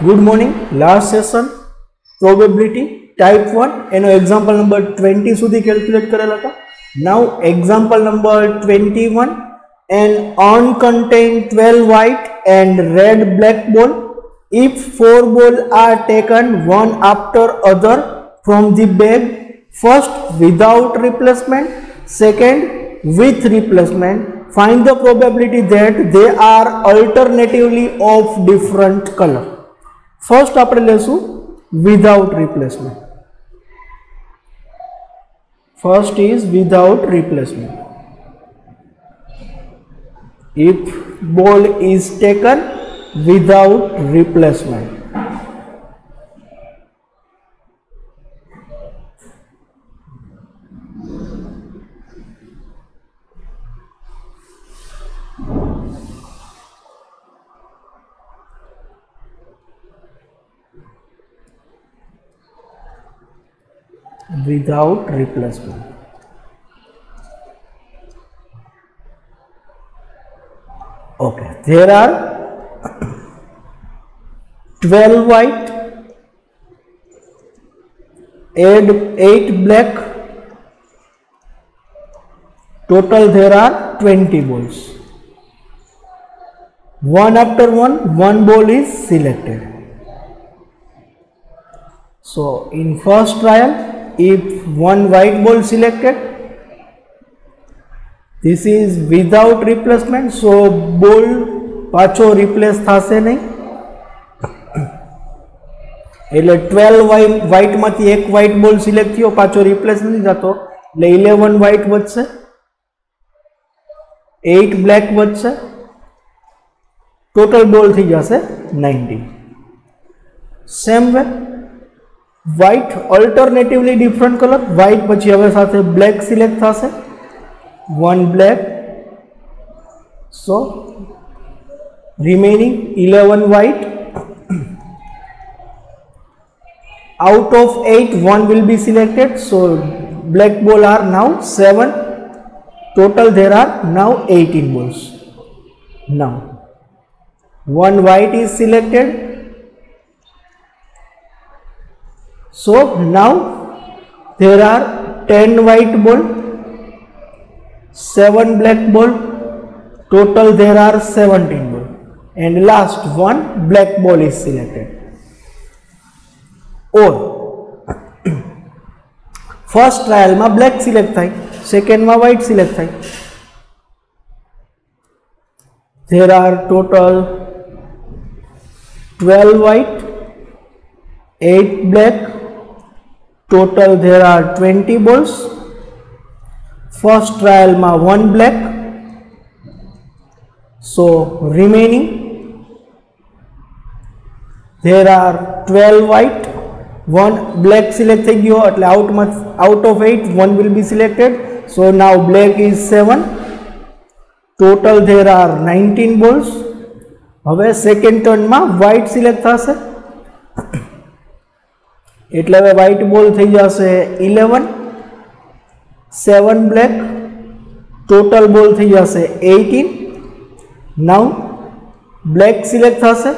Good morning. Last session probability type 1 એનો example number 20 સુધી calculate કરેલા હતા. Now example number 21, an uncontained 12 white and red black ball. If 4 balls are taken one after other from the bag, first without replacement, second with replacement, find the probability that they are alternatively of different color. First આપણે લેશું without replacement. First is without replacement. If ball is taken without replacement, without replacement. Okay, there are 12 white, 8 black, total there are 20 balls. One after one ball is selected. So in first trial, if one white ball selected, this is without replacement, so ball પાછો replace થશે નહીં. એટલે 12 white માંથી એક white ball select થયો, પાછો replace નથી થતો, એટલે 11 white વધશે, 8 black વધશે, total ball થઈ જશે 19. Same way white alternatively different color, white પછી હવે સાથે black select થશે, one black, so remaining 11 white. Out of 8 one will be selected, so black ball are now 7, total there are now 18 balls. Now one white is selected, so now there are 10 white ball, 7 black ball, total there are 17 ball, and last one black ball is selected. Or first trial માં black select થાય, second માં white select થાય. There are total 12 white, 8 black, total there are 20 balls. First trial ma one black, so remaining there are 12 white, one black select થઈ ગયો, એટલે out of 8 one will be selected, so now black is 7, total there are 19 balls. હવે second turn માં white select થશે, એટલે હવે white ball થઈ જશે 11, 7 black, total ball થઈ જશે 18. now black select થશે,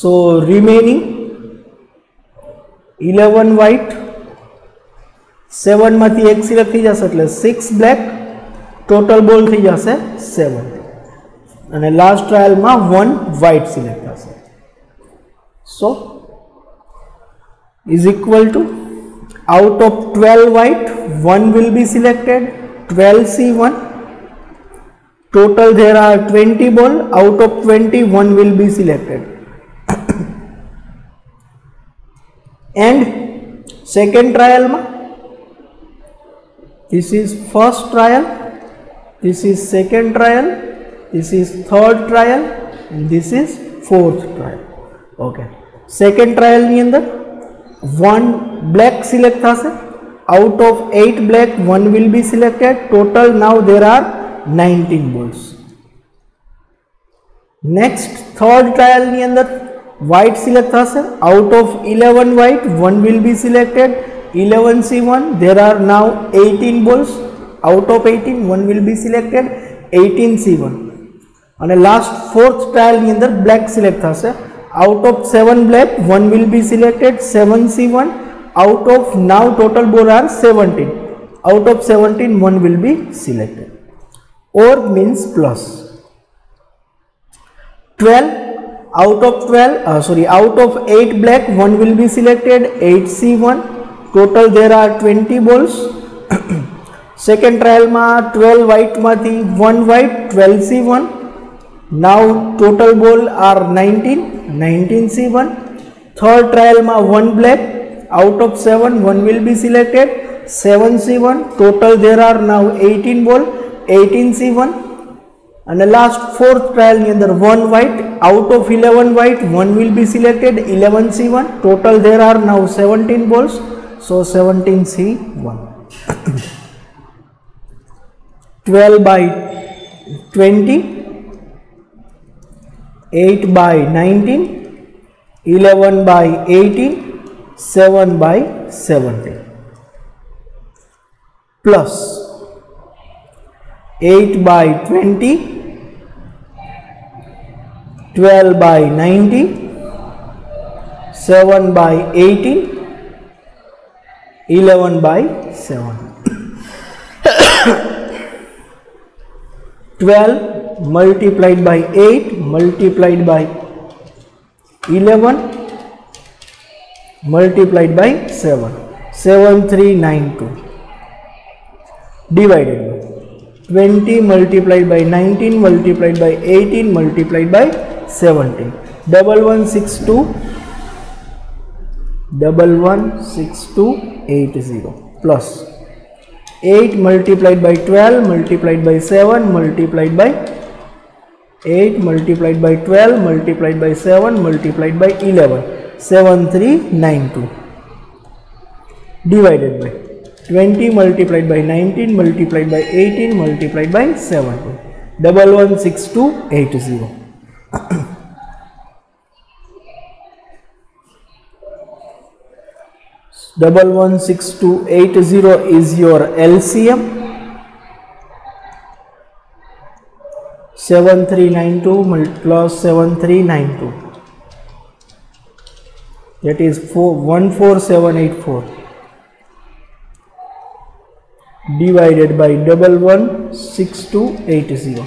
so remaining 11 white, 7 માંથી 1 select થઈ જશે, એટલે 6 black, total ball થઈ જશે 7, અને last trial માં 1 white select થશે. So is equal to, out of 12 white 1 will be selected, 12C1, total there are 20 ball, out of 20 1 will be selected. And second trial ma, this is first trial, this is second trial, this is third trial, and this is fourth trial. Okay, second trial ની અંદર one black select થશે, out of 8 black 1 will be selected, total now there are 19 balls. Next third trial ની અંદર white select થશે, out of 11 white 1 will be selected, 11C1, there are now 18 balls, out of 18 1 will be selected, 18C1. અને last fourth ટ્રાયલની અંદર black select થશે. Out of 7 black 1 will be selected 7C1. Out of now total બોલ R 17. Out of 17 1 will be selected. Or means plus. 12 out of 8 black 1 will be selected 8C1. Total there are 20 balls. Second trial ma 12 white mathi 1 white 12C1. Now total ball are 19C1. Third trial ma 1 black out of 7 1 will be selected 7C1. Total there are now 18 ball 18C1. And the last fourth trial ni andar 1 white out of 11 white 1 will be selected 11C1. Total there are now 17 balls, so 17C1. 12 by 20, 8 by 19, 11 by 18, 7 by 17. Plus 8 by 20, 12 by 90, 7 by 18, 11 by 7. 12 multiplied by 8 multiplied by 11 multiplied by 7, 7392. Divided by 20 multiplied by 19 multiplied by 18 multiplied by 17. 116280 plus 8 multiplied by 12 multiplied by 7 multiplied by 8 multiplied by 12 multiplied by 7 multiplied by 11, 7392. Divided by 20 multiplied by 19 multiplied by 18 multiplied by 17, 116280. 116280 is your LCM. 7392 plus 7392, that is 14784. Divided by 116280,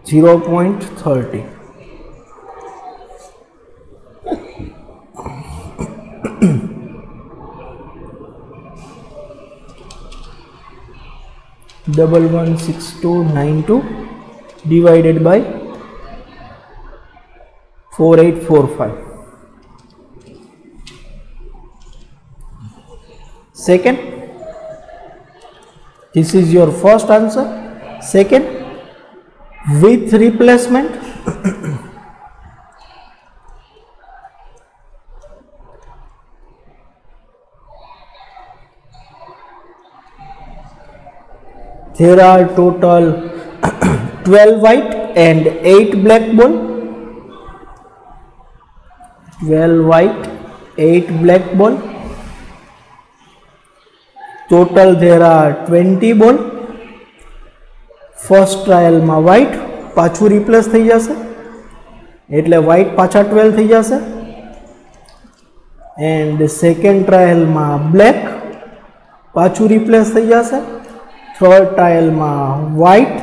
0.30. Double 16292 divided by 4845. Second, this is your first answer. Second, with replacement. There are total 12 white and 8 black ball. 12 white, 8 black ball. Total there are 20 ball. First trial ma white પાછું replace થઈ જશે એટલે white પાછા 12 થઈ જશે. And second trial ma black પાછું replace થઈ જશે. Third trial ma white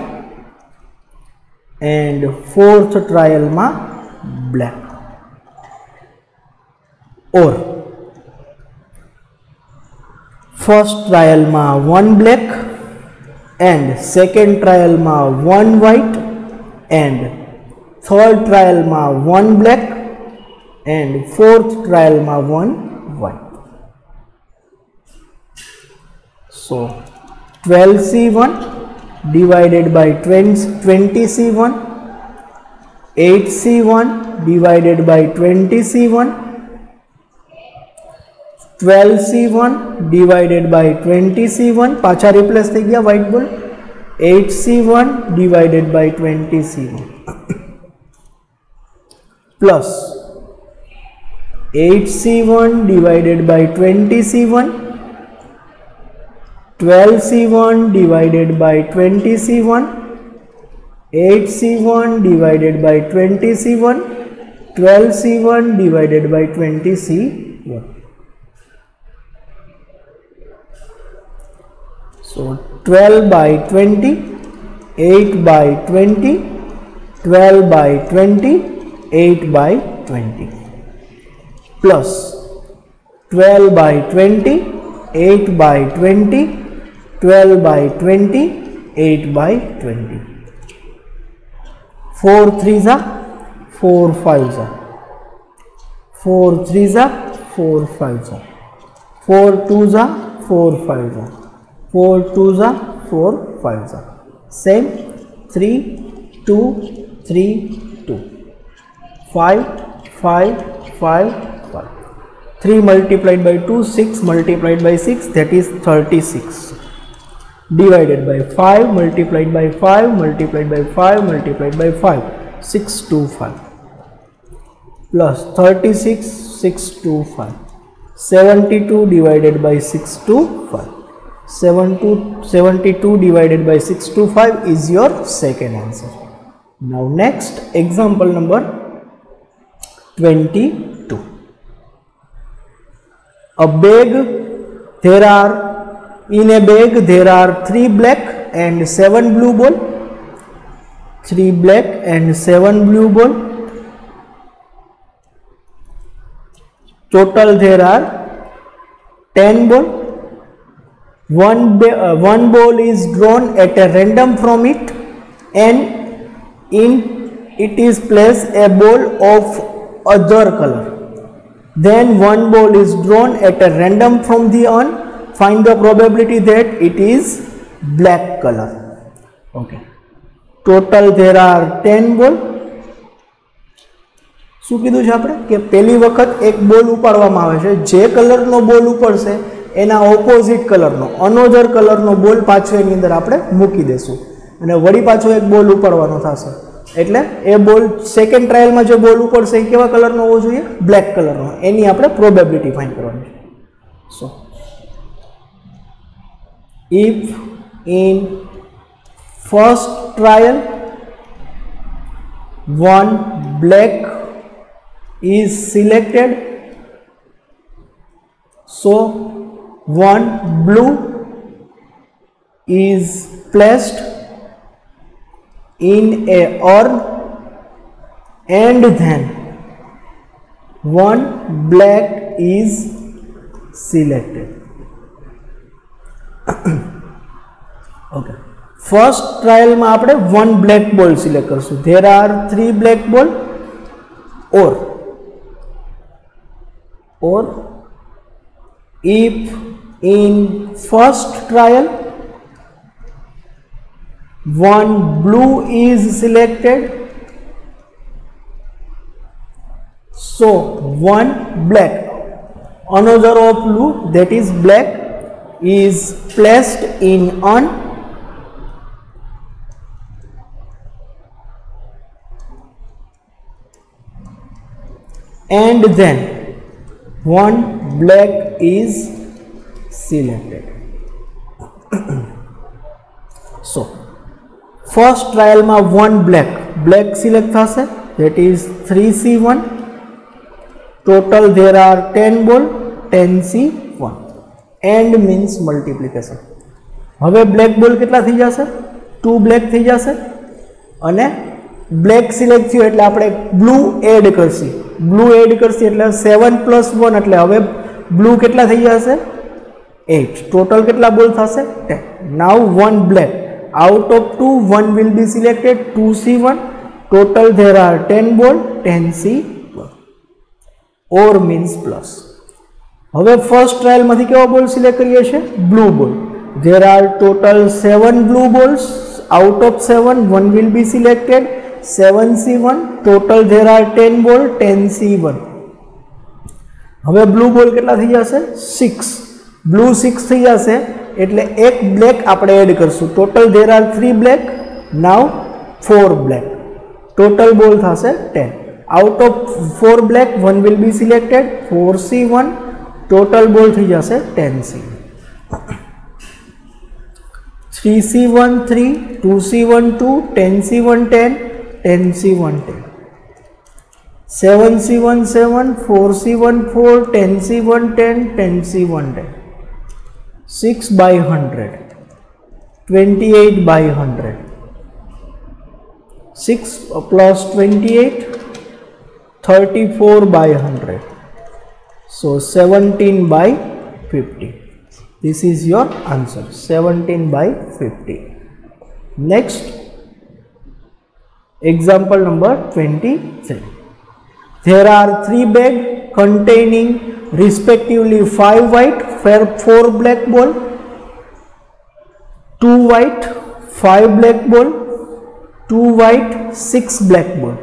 and fourth trial ma black. Or first trial ma 1 black and second trial ma 1 white and third trial ma 1 black and fourth trial ma 1 white. So 12C1 divided by 20C1, 8C1 divided by 20C1, 12C1 divided by 20C1 પાછા replace થઈ ગયા white ball. 8C1 divided by 20C1 plus 8C1 divided by 20C1, 12C1 divided by 20C1, 8C1 divided by 20C1, 12C1 divided by 20C1. So 12 by 20, 8 by 20, 12 by 20, 8 by 20, plus 12 by 20, 8 by 20, 12 by 20, 8 by 20. 4 3s are 4 5s are 4 3s are 4 5s are 4 2s are 4 5s are 4 2s are 4 5s are. Same 3 2 3 2 5 5 5 5. 3 multiplied by 2, 6 multiplied by 6, that is 36. Divided by 5 multiplied by 5 multiplied by 5 multiplied by 5, 625, plus 36, 625. 72 divided by 625. 72 divided by 625 is your second answer. Now next, example number 22. A bag, in a bag there are 3 black and 7 blue ball. 3 black and 7 blue ball. Total there are 10 ball. One ball is drawn at a random from it, and in it is placed a ball of other color. Then one ball is drawn at a random from the urn. Find the probability that it is black color. Okay. Total there are 10 ball. શું કીધું છે આપણે કે પહેલી વખત એક બોલ ઉપાડવામાં આવે છે, જે કલરનો બોલ ઉપડશે એના ઓપોઝિટ કલરનો અનોધર કલરનો બોલ પાછો એની અંદર આપણે મૂકી દેશું અને વળી પાછો એક બોલ ઉપાડવાનો થશે. એટલે એ બોલ સેકન્ડ ટ્રાયલમાં જે બોલ ઉપડશે એ કેવા કલરનો હોવો જોઈએ? બ્લેક કલરનો. એની આપણે પ્રોબેબિલિટી ફાઇન્ડ કરવાની છે. સો if in first trial one black is selected, so one blue is placed in a urn, and then one black is selected. Okay. First trial में आपने 1 black ball select करशु. There are 3 black ball, or if in first trial 1 blue is selected, so 1 black, another of blue, that is black, is placed in urn, and then 1 black is selected. So first trial में 1 black select થશે, that is 3C1. Total there are 10 ball, 10C1. And means multiplication. હવે black બોલ કેટલા થઈ જશે? 2 black થઈ જશે અને બ્લેક સિલેક્ટ થયો એટલે આપણે બ્લુ એડ કરશી. બ્લુ એડ કરશી એટલે 7 + 1 એટલે હવે બ્લુ કેટલા થઈ જશે? 8. ટોટલ કેટલા બોલ થશે? 10. નાઉ 1 black. Out of 2 1 will be selected, 2C1. Total there are 10 ball, 10C1. Or means plus. હવે ફર્સ્ટ ટ્રાયલ માંથી કેવો બોલ સિલેક્ટ કરીએ છીએ? બ્લુ બોલ. There are total 7 blue balls. Out of 7 1 will be selected, 7C1. Total there are 10 ball, 10C1. હવે blue બોલ કેટલા થઈ જશે? 6. બ્લુ 6 થઈ જશે એટલે એક બ્લેક આપણે એડ કરશું. Total there are 3 black, now 4 black. Total બોલ થશે 10. Out of 4 black 1 will be selected, 4C1. Total बोल थी जासे 10C. 3C1 3, 2C1 2, 10C1 10, 10C1 10, 7C1 7, 4C1 4, 10C1 10, 10C1 10, 6 by 100, 28 by 100, 6 plus 28, 34 by 100, so 17 by 50. This is your answer, 17 by 50. Next, example number 23. There are 3 bags containing respectively 5 white, 4 black ball, 2 white, 5 black ball, 2 white, 6 black ball.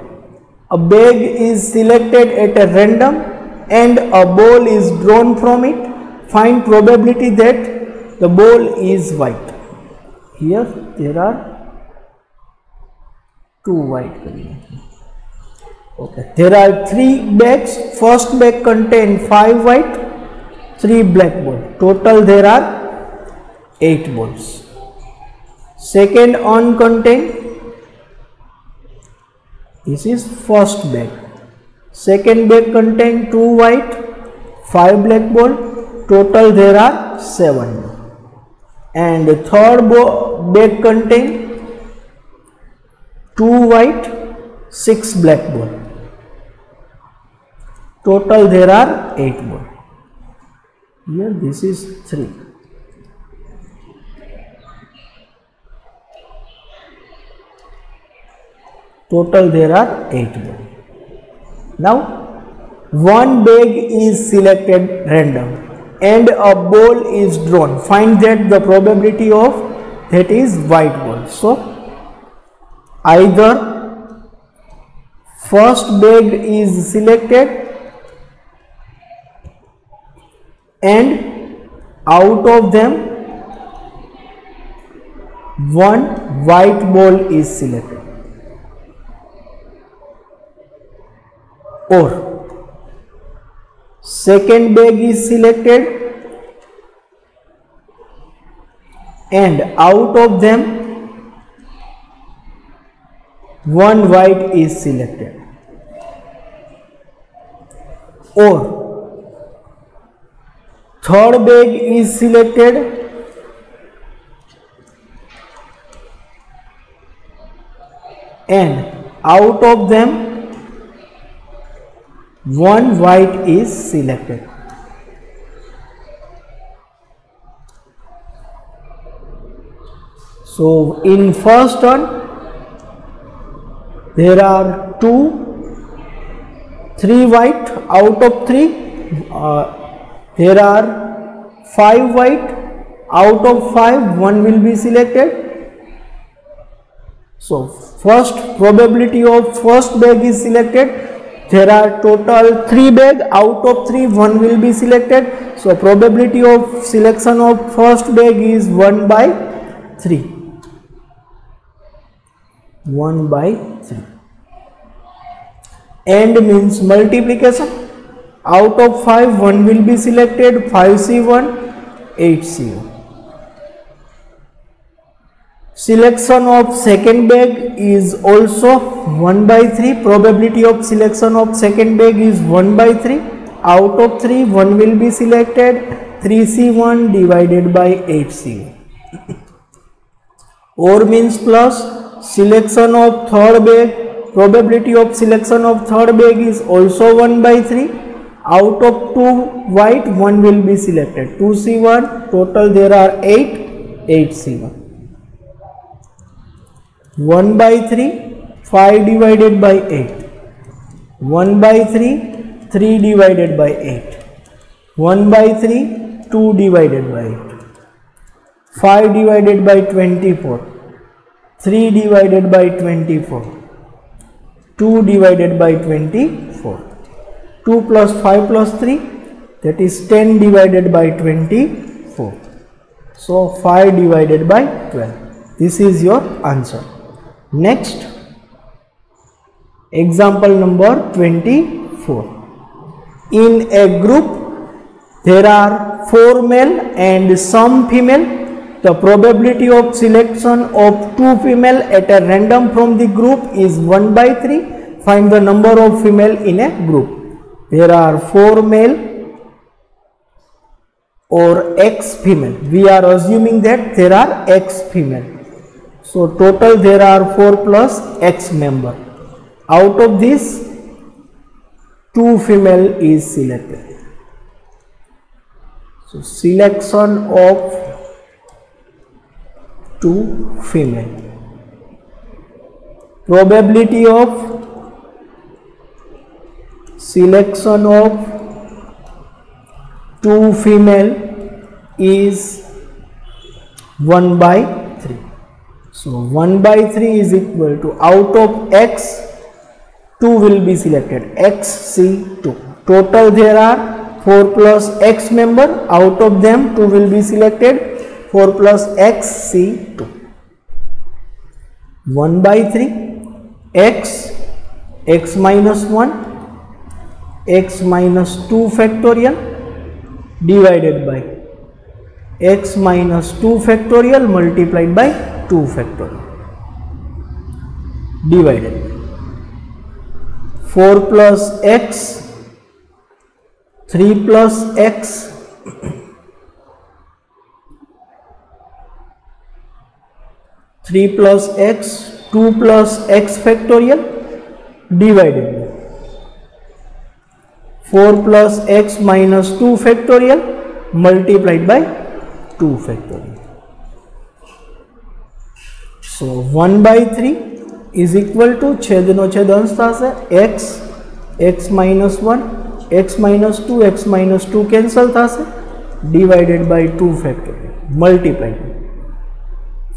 A bag is selected at a random and a ball is drawn from it. Find probability that the ball is white. Here there are 2 white. Okay. There are 3 bags. First bag contains 5 white, 3 black ball. Total there are 8 balls. Second on contain. This is first bag. Second bag contains 2 white, 5 black ball. Total there are 7. And the third bag contains 2 white, 6 black ball. Total there are 8 ball. Here this is 3. Total there are 8 ball. Now one bag is selected random and a ball is drawn. Find that the probability of that is white ball. So either first bag is selected and out of them one white ball is selected, or second bag is selected and out of them one white is selected, or third bag is selected and out of them one white is selected. So in first turn there are 3 white out of 3. There are 5 white out of 5, 1 will be selected. So first probability of first bag is selected. There are total 3 bag, out of 3 1 will be selected. So probability of selection of first bag is 1 by 3. 1 by 3. And means multiplication. Out of 5 1 will be selected, 5C1, 8C1. Selection of second bag is also 1 by 3. Probability of selection of second bag is 1 by 3. Out of 3 1 will be selected, 3C1 divided by 8C1. Or means plus selection of third bag. Probability of selection of third bag is also 1 by 3. Out of 2 white 1 will be selected, 2C1. Total there are 8, 8C1. 1 by 3, 5 divided by 8. 1 by 3, 3 divided by 8. 1 by 3, 2 divided by 8. 5 divided by 24. 3 divided by 24. 2 divided by 24. 2 plus 5 plus 3, that is 10 divided by 24. So 5 divided by 12. This is your answer. Next, example number 24. In a group, there are 4 male and some female. The probability of selection of 2 female at a random from the group is 1/3. Find the number of female in a group. There are 4 male or X female. We are assuming that there are X female. So total there are 4 plus X member. Out of this, 2 female is selected. So selection of 2 female. Probability of selection of 2 female is 1/3. So 1/3 is equal to, out of X, 2 will be selected, XC2. Total there are 4 plus X member. Out of them 2 will be selected, 4 plus XC2. 1/3 X minus 1, X minus 2 factorial divided by X minus 2 factorial multiplied by 2 factorial divided by 4 plus X, 3 plus X, 3 plus X, 2 plus X factorial divided by 4 plus X minus 2 factorial multiplied by 2 factorial. So 1/3 is equal to, छेदनो छेद अंश थशे X, X minus 1, X minus 2, X minus 2 cancel थशे divided by 2 factorial multiplied by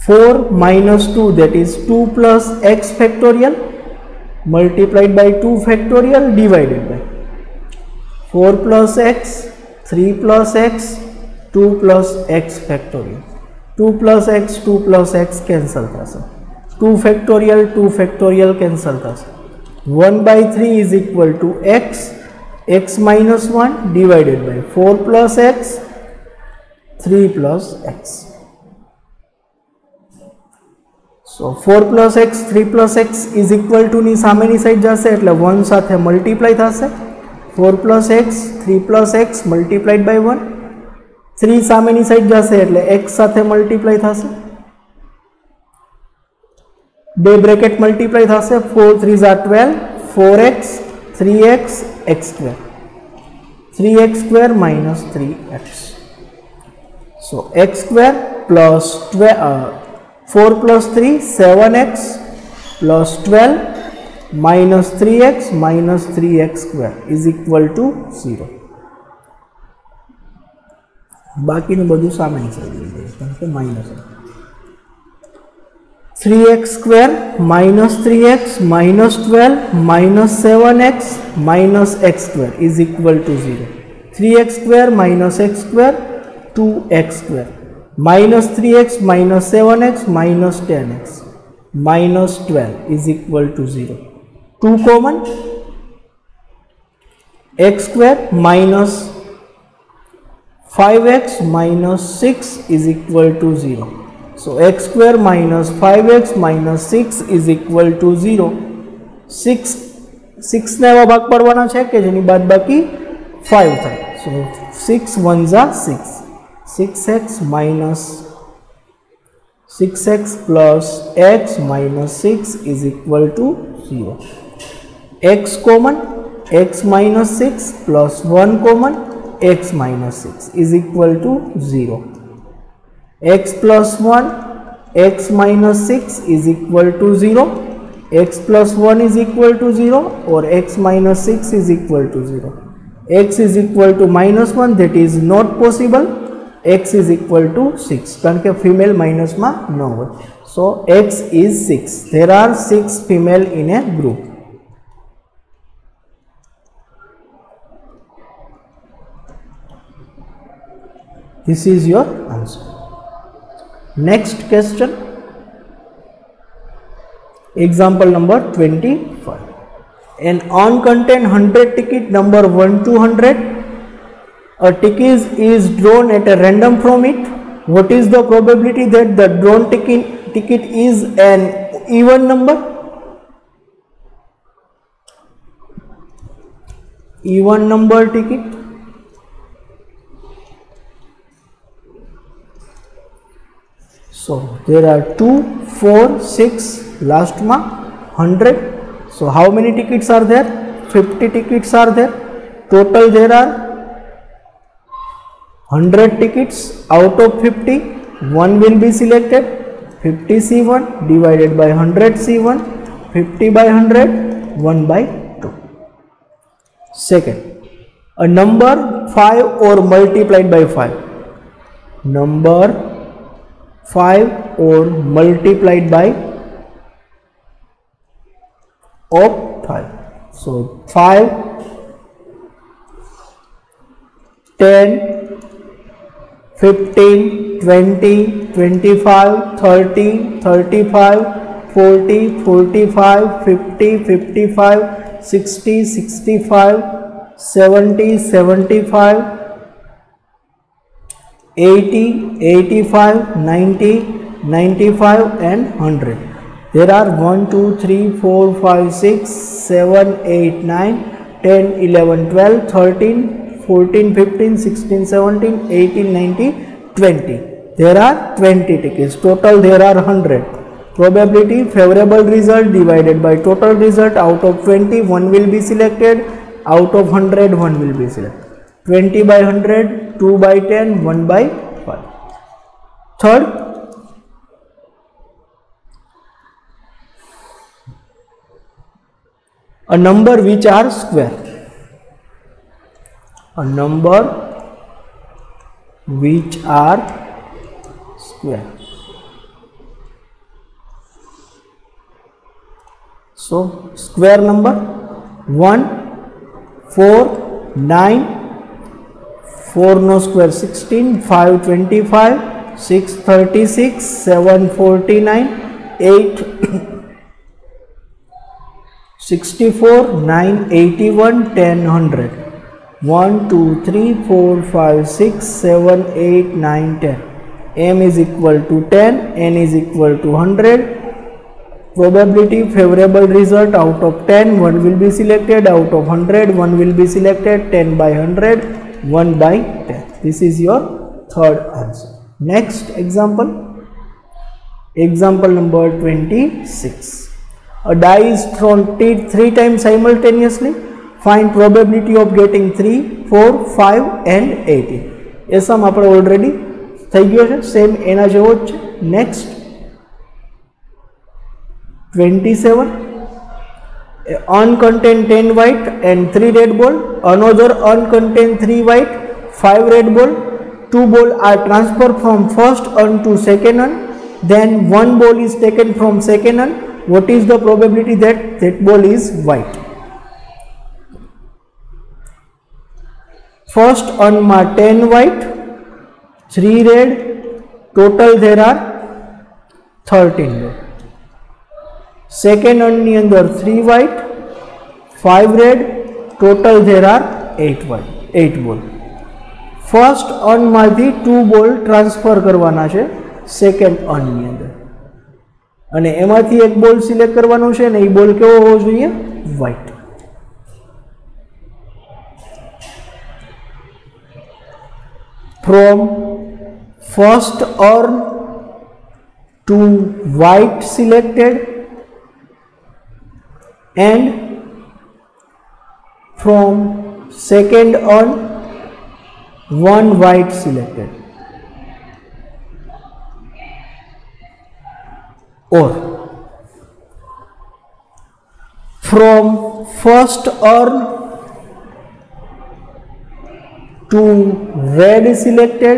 4 minus 2, that is 2 plus X factorial multiplied by 2 factorial divided by 4 plus X, 3 plus X, 2 plus X factorial. 2 plus X, 2 plus X cancel thase, 2 factorial cancel thase. 1/3 is equal to X minus 1 divided by 4 plus X, 3 plus X. So 4 plus X, 3 plus X is equal to ની સામેની side જશે એટલે 1 સાથે multiply થશે. 4 plus X, 3 plus X multiplied by 1. 3 સામેની side જશે એટલે X સાથે મલ્ટીપ્લાય થશે. 2 બ્રેકેટ મલ્ટીપ્લાય થશે. 4 3s are 12, 4x, 3x, x square. 3x square minus 3x. So x square plus 4 plus 3, 7x plus 12 minus 3x minus 3x square is equal to 0. બાકીનું બધું સામેની side લઈ જઈએ કારણ કે minus. 3x square minus 3x minus 12 minus 7x minus x square is equal to 0. 3x square minus x square 2x square minus 3x minus 7x minus 10x minus 12 is equal to 0. 2 common, x square minus 5x minus 6 is equal to 0. So x square minus 5x minus 6 is equal to 0. 6 ને એવા ભાગ પાડવાના છે કે જેની બાદબાકી 5 થાય. So 6 1s are 6. 6x minus 6x plus x minus 6 is equal to 0. X common, x minus 6 plus 1 common, x minus 6 is equal to 0. X plus 1, x minus 6 is equal to 0. X plus 1 is equal to 0 or x minus 6 is equal to 0. X is equal to minus 1, that is not possible. X is equal to 6 કારણ કે female minus માં ન હોય. So x is 6. There are 6 female in a group. This is your answer. Next question, example number 25. An uncontained 100 ticket number 1 to 100. A ticket is drawn at a random from it. what is the probability that the drawn ticket is an even number? Even number ticket. So there are 2, 4, 6, last mark 100. So how many tickets are there? 50 tickets are there. Total there are 100 tickets. Out of 50, 1 will be selected. 50 C1 divided by 100 C1, 50 by 100, 1 by 2. Second, a number 5 or multiplied by 5. Number 5 or multiplied by of 5. So 5, 10, 15, 20, 25, 30, 35, 40, 45, 50, 55, 60, 65, 70, 75, 80, 85, 90, 95 and 100. There are 1, 2, 3, 4, 5, 6, 7, 8, 9, 10, 11, 12, 13, 14, 15, 16, 17, 18, 19, 20. There are 20 tickets. Total there are 100. Probability favorable result divided by total result. Out of 20, 1 will be selected. Out of 100, 1 will be selected. 20 by 100, 2 by 10, 1 by 5. Third, a number which are square. A number which are square. So square number 1, 4, 9, 4 no square 16, 5 25, 6 36, 7 49, 8 64, 9 81, 10 100. 1, 2, 3, 4, 5, 6, 7, 8, 9, 10. M is equal to 10, N is equal to 100. Probability favorable result. Out of 10, 1 will be selected. Out of 100, 1 will be selected. 10 by 100, 1 by 10. This is your third answer. Next example. Example number 26. A die is thrown 3 times simultaneously. Find probability of getting 3, 4, 5 and 18. એ સમ આપણે already થઈ ગયો છે, same એના જેવો જ છે. Next 27. Uncontained 10 white and 3 red ball. Another uncontained 3 white, 5 red ball. 2 ball are transferred from first urn to second urn. Then 1 ball is taken from second urn. What is the probability that that ball is white? First urn ma 10 white, 3 red, total there are 13 red. Second urn ni andar 3 white, 5 red, total there are 8 white, 8 ball. First urn માંથી 2 ball transfer કરવાના છે second urn ની અંદર, અને એમાંથી એક બોલ select કરવાનો છે ને એ બોલ કેવો હોવો જોઈએ? White. From first urn to white selected and from second urn 1 white selected, or from first urn to red selected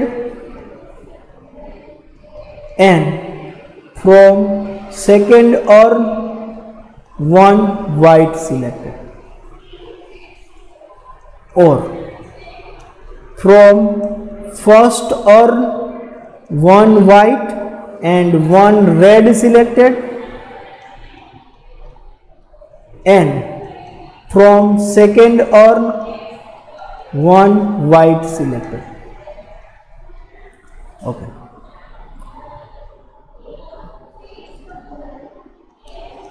and from second urn 1 white selected, or from first urn 1 white and 1 red selected and from second urn 1 white selected. Okay.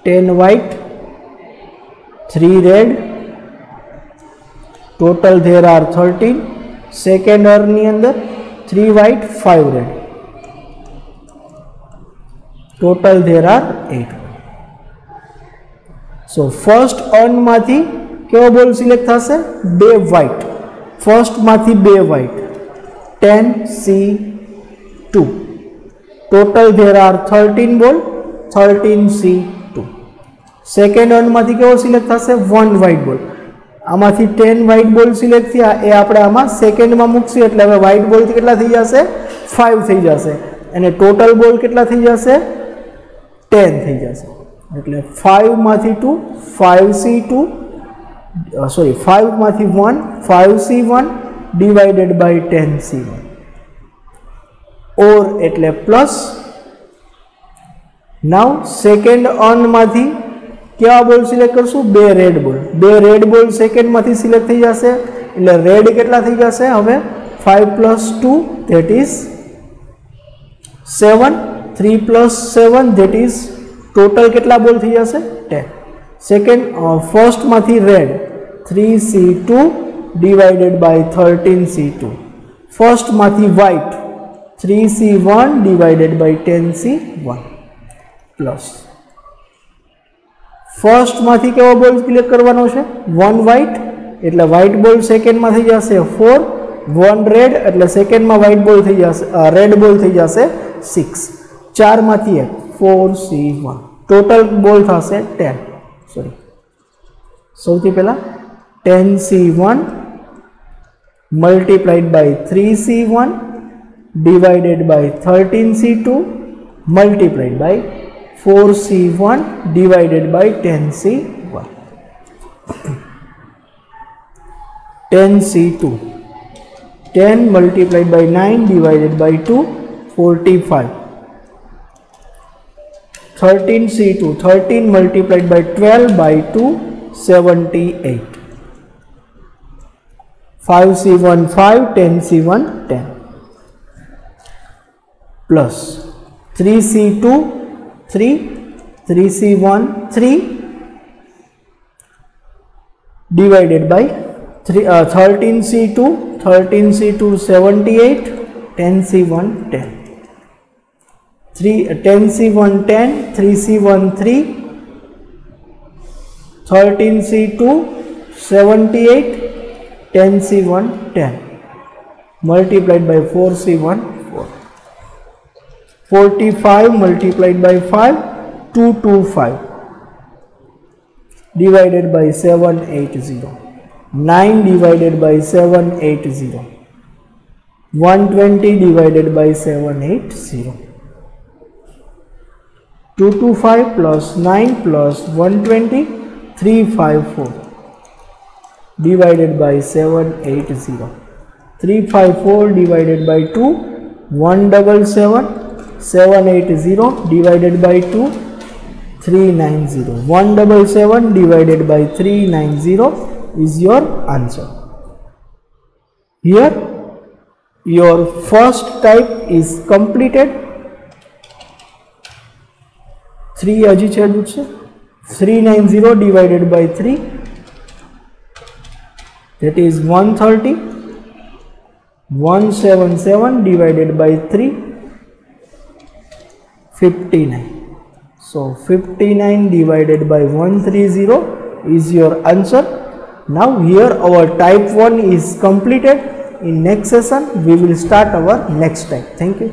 10 white, 3 red, total there are 13. Second urn ની અંદર 3 white, 5 red, total there are 8. So first urn माथी केवो ball select थशे? 2 white. First माथी 2 white, 10C2. Total there are 13 ball, 13C2. Second urn माथी केवो select थशे? 1 white ball. आमाथी 10 white बॉल सिलेक्ट थया ए आपणे आमां सेकेंड में मूकशुं એટલે હવે white बॉल કેટલા થઈ જશે? 5 થઈ જશે અને ટોટલ બॉल કેટલા થઈ જશે? 10 થઈ જશે. એટલે 5 माथी 2, 5C2, सॉरी 5 माथी 1, 5C1 डिवाइडेड बाय 10C1 और एटले प्लस. नाउ सेकेंड अर्न माथी क्या बॉल सिलेक्ट करशुं? 2 red ball. 2 red ball second माथी सिलेक्ट थई जशे એટલે रेड કેટલા થઈ જશે? હવે 5 + 2 that is 7, 3 + 7 that is total કેટલા બોલ થઈ જશે? 10. सेकेंड फर्स्ट माथी red 3C2 divided by 13C2. First माथी white 3C1 divided by 10C1 plus. First माथी केवो बॉल सिलेक्ट करवानो छे? 1 व्हाइट એટલે व्हाइट बॉल सेकेंड में थई जशे 4, 1 रेड એટલે सेकेंड में व्हाइट बॉल थई जशे, रेड बॉल थई जशे 6. 4 माथी 1 4C1. टोटल बॉल थशे 10. सॉरी सौथी पहला 10C1 multiplied by 3C1 divided by 13C2 multiplied by 4C1 divided by 10C1. 10C2 10 multiplied by 9 divided by 2 45. 13C2 13 multiplied by 12 by 2 78. 5C1 5, 10C1 10 plus 3C2 3, 3C1 3 divided by 13C2 78, 10C1 10. 10C1 10, 3C1 3, 13C2 78, 10C1 10 multiplied by 4C1 4. 45 multiplied by 5 225 divided by 780. 9 divided by 780. 120 divided by 780. 225 plus 9 plus 120 354 divided by 780. 354 divided by 2 177. 780 divided by 2 390. 177 divided by 390 is your answer. Here your first type is completed. 3 હજી છે 390 divided by 3 that is 130. 177 divided by 3 59. So 59 divided by 130 is your answer. Now here our type 1 is completed. In next session we will start our next type. Thank you.